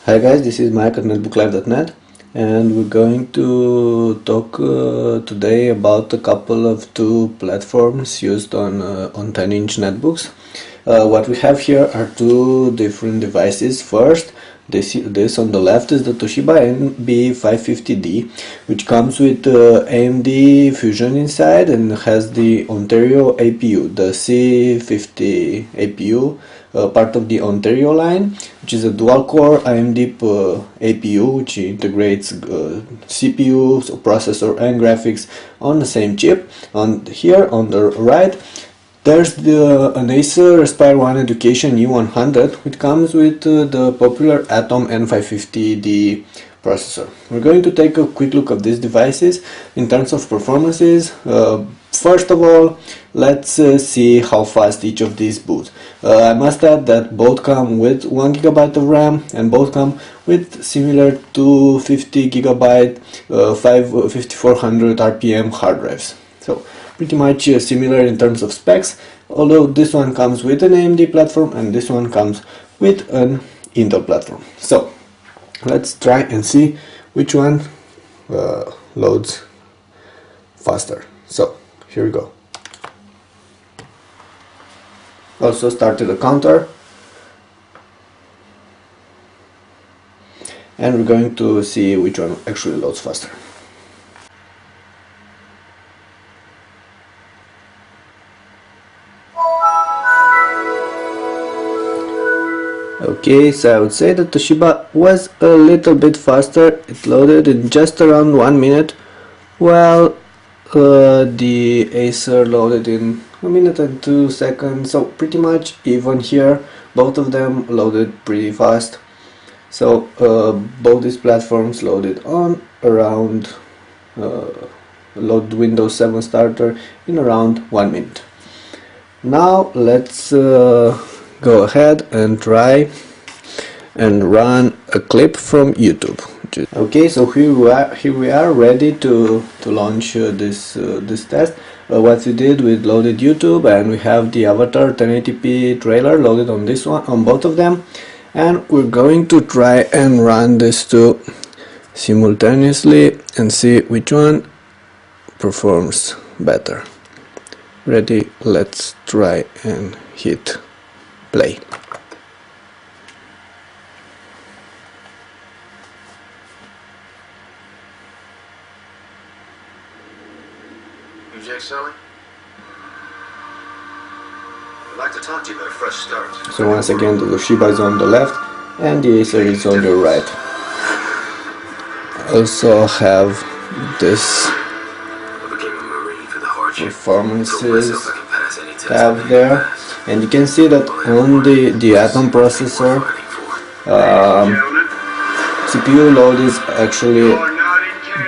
Hi guys, this is Mike at netbooklive.net, and we're going to talk today about a couple of two platforms used on 10-inch netbooks. What we have here are two different devices. First, this on the left is the Toshiba NB550D, which comes with AMD Fusion inside and has the Ontario APU, the C50 APU. Part of the Ontario line, which is a dual-core AMD APU, which integrates CPU, so processor and graphics on the same chip. Here on the right, there's an Acer Aspire 1 Education E100, which comes with the popular Atom N550D processor. We're going to take a quick look at these devices in terms of performances. First of all, let's see how fast each of these boots. I must add that both come with 1 GB of RAM and both come with similar 250 GB 5400 RPM hard drives. So pretty much similar in terms of specs, although this one comes with an AMD platform and this one comes with an Intel platform. So let's try and see which one loads faster. So here we go. Also started a counter, and we're going to see which one actually loads faster. Okay, so I would say that Toshiba was a little bit faster. It loaded in just around 1 minute, while the Acer loaded in 1 minute and 2 seconds, so pretty much even here. Both of them loaded pretty fast. So both these platforms loaded on around load Windows 7 starter in around 1 minute. Now let's go ahead and try and run a clip from YouTube. Okay, so here we are ready to launch this test. What we did, we loaded YouTube, and we have the Avatar 1080p trailer loaded on this one, on both of them, and we're going to try and run these two simultaneously and see which one performs better. Ready? Let's try and hit play. Selling? I'd like to talk to you about a fresh start. So once again, the Toshiba is on the left and the Acer is on the right. Also have this performances tab there, and you can see that on the Atom processor, CPU load is actually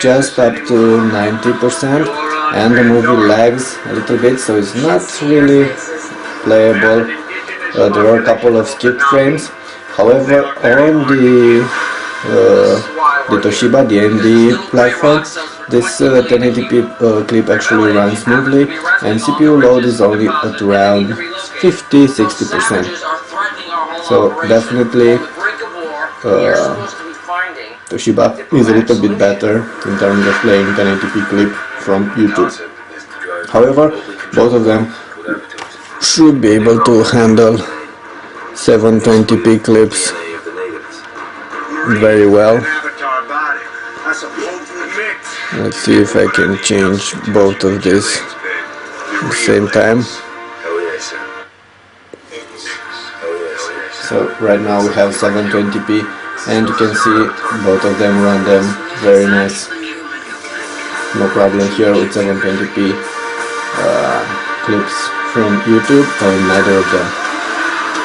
just up to 90%. And the movie lags a little bit, so it's not really playable. There are a couple of skipped frames. However, on the Toshiba, the AMD platform, this 1080p clip actually runs smoothly, and CPU load is only at around 50-60%. So definitely Toshiba is a little bit better in terms of playing 1080p clip from YouTube. However, both of them should be able to handle 720p clips very well. Let's see if I can change both of these at the same time. So right now we have 720p, and you can see both of them run them very nice. No problem here with 720p clips from YouTube on neither of them.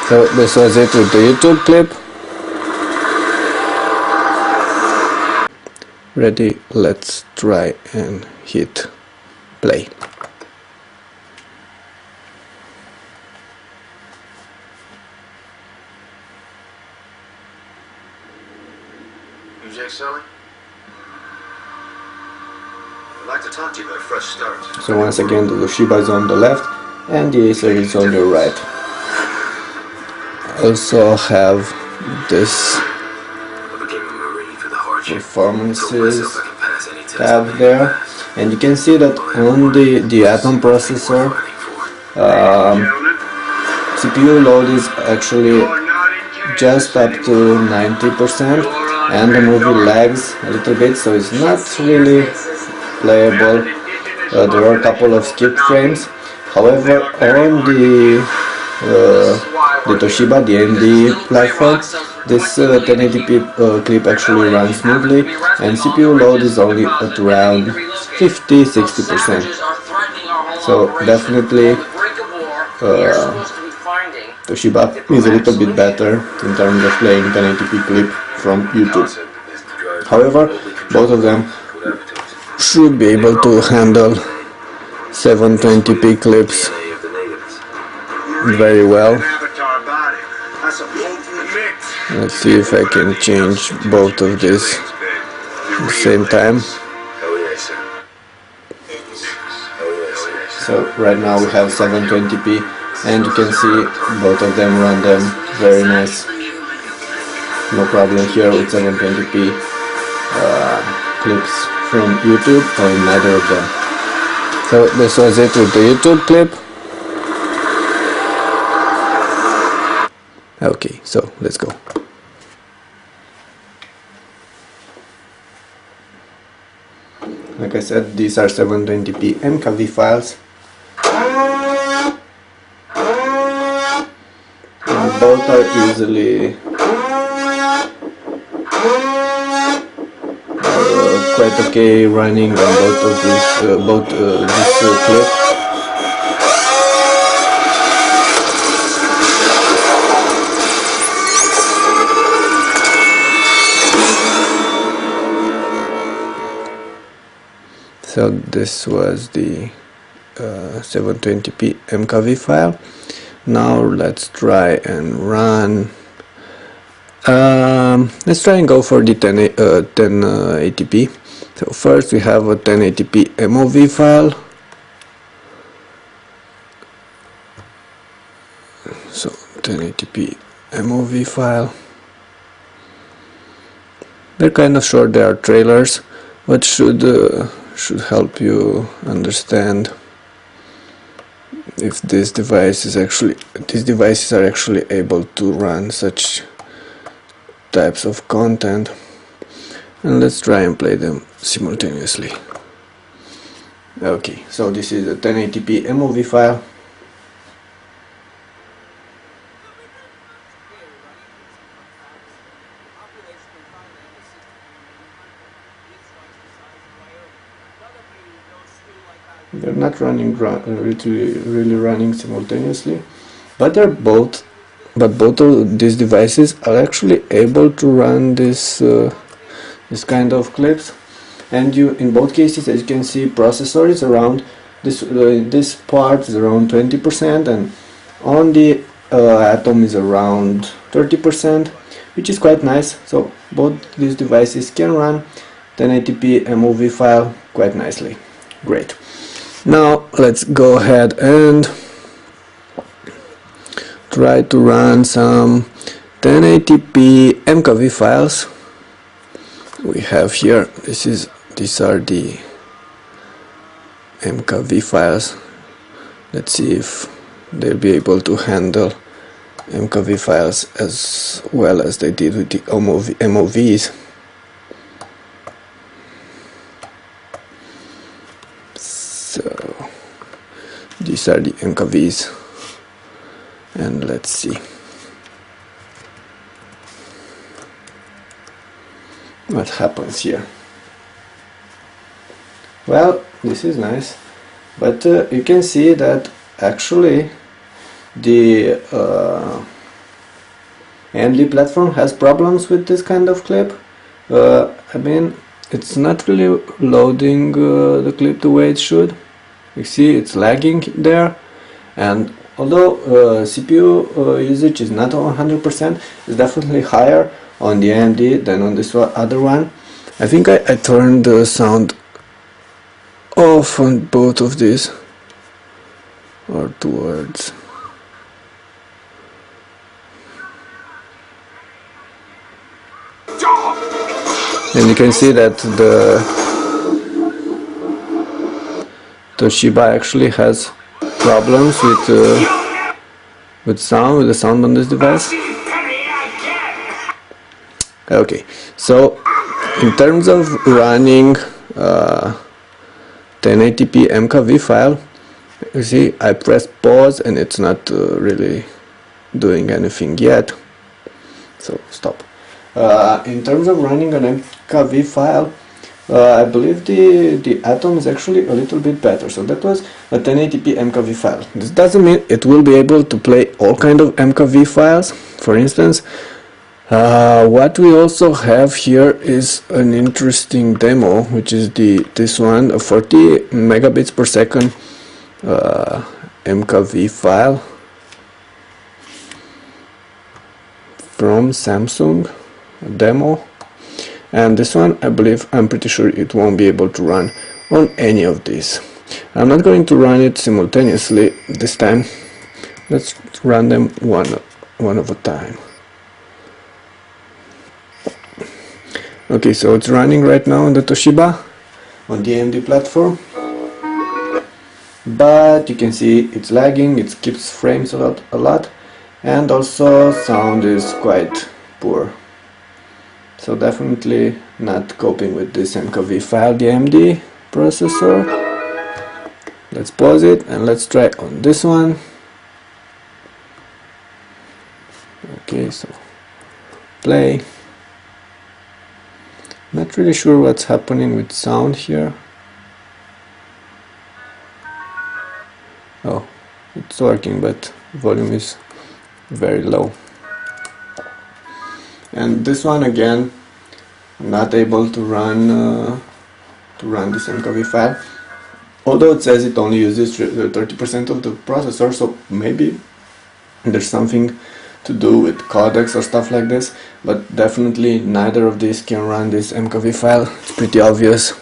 So this was it with the YouTube clip. Ready? Let's try and hit play. Selling? I'd like to talk to you about a fresh start. So once again, the Toshiba is on the left and the Acer is on the right. Also have this performances tab there, and you can see that on the Atom processor, CPU load is actually just up to 90%, and the movie lags a little bit, so it's not really playable. There are a couple of skip frames. However, on the Toshiba, the AMD platform, this 1080p clip actually runs smoothly, and CPU load is only at around 50-60%. So definitely Toshiba is a little bit better in terms of playing 1080p clip from YouTube. However, both of them should be able to handle 720p clips very well. Let's see if I can change both of these at the same time. So right now we have 720p, and you can see both of them run them very nice. No problem here with 720p clips from YouTube or in neither of them. So this was it with the YouTube clip. Okay, so let's go. Like I said, these are 720p MKV files. And both are easily quite okay running on both of these clip. So this was the 720p MKV file. Now let's try and run. Let's try and go for the 1080p. So first we have a 1080p MOV file. So 1080p MOV file. They're kind of short. They are trailers, but should help you understand if these devices are actually able to run such types of content. And let's try and play them simultaneously. Okay, so this is a 1080p MOV file. They're not really running simultaneously, but both of these devices are actually able to run this kind of clips. And in both cases, as you can see, processor is around this part is around 20%, and on the Atom is around 30%, which is quite nice. So both these devices can run 1080p MOV file quite nicely. Great. Now let's go ahead and try to run some 1080p MKV files. We have here, these are the MKV files. Let's see if they'll be able to handle MKV files as well as they did with the MOVs. So these are the MKVs, and let's see what happens here. Well, this is nice, but you can see that actually the AMD platform has problems with this kind of clip. I mean, it's not really loading the clip the way it should. You see it's lagging there, and although CPU usage is not 100%, it's definitely higher on the AMD than on this other one. I think I turned the sound off on both of these, or towards. And you can see that the Toshiba actually has problems with the sound on this device. Okay, so in terms of running 1080p MKV file, you see I press pause and it's not really doing anything yet, so stop. In terms of running an MKV file, I believe the Atom is actually a little bit better. So that was a 1080p MKV file. This doesn't mean it will be able to play all kind of MKV files. For instance, what we also have here is an interesting demo, which is this one, a 40 megabits per second MKV file from Samsung, a demo. And this one, I'm pretty sure it won't be able to run on any of these. I'm not going to run it simultaneously this time. Let's run them one at a time. Okay, so it's running right now on the Toshiba, on the AMD platform. But you can see it's lagging, it skips frames a lot, and also sound is quite poor. So definitely not coping with this MKV file, the AMD processor. Let's pause it and let's try on this one. Okay, so play. Not really sure what's happening with sound here. Oh, it's working, but volume is very low. And this one again, I'm not able to run this MKV file, although it says it only uses 30% of the processor, so maybe there's something to do with codecs or stuff like this, but definitely neither of these can run this MKV file. It's pretty obvious.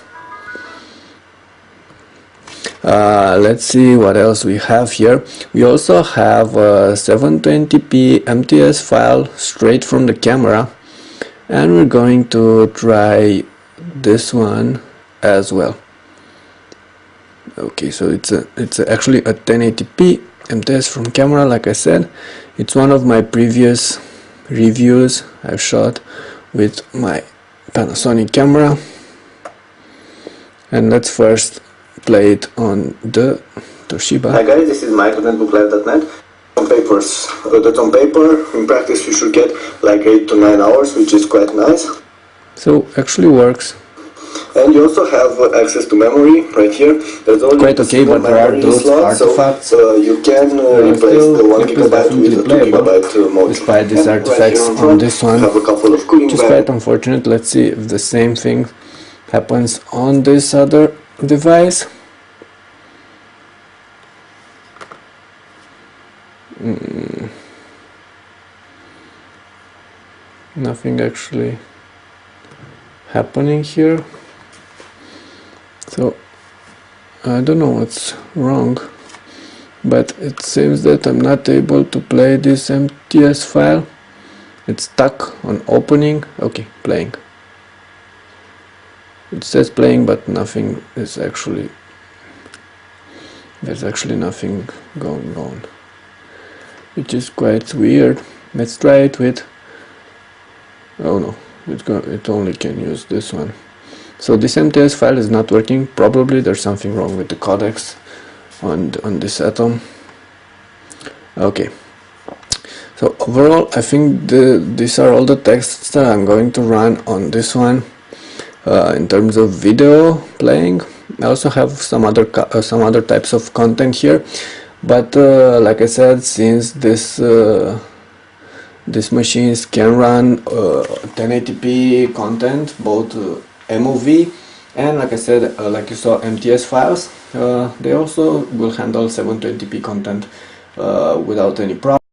Let's see what else we have here. We also have a 720p MTS file straight from the camera, and we're going to try this one as well. Okay, so it's actually a 1080p MTS from camera. Like I said, it's one of my previous reviews I've shot with my Panasonic camera. And let's first play it on the Toshiba. Hi guys, this is Mike with NetbookLive.net. On papers, that's on paper. In practice you should get like 8 to 9 hours, which is quite nice. So actually works. And you also have access to memory right here. There's only quite okay, but there are those artifacts. So you can replace the 1 gigabyte with a 2 gigabyte module. Despite these artifacts right on this one, have a couple of cooling which is quite unfortunate. Let's see if the same thing happens on this other device. Nothing actually happening here, so I don't know what's wrong, but it seems that I'm not able to play this MTS file. It's stuck on opening. Okay, playing. It says playing, but nothing is actually, there's actually nothing going on, which is quite weird. Let's try it with, oh no, it only can use this one. So this MTS file is not working. Probably there's something wrong with the codecs on this Atom. Okay, so overall I think these are all the tests that I'm going to run on this one. In terms of video playing, I also have some other types of content here, but like I said, since this machines can run 1080p content, both MOV and, like I said, like you saw, MTS files, they also will handle 720p content without any problem.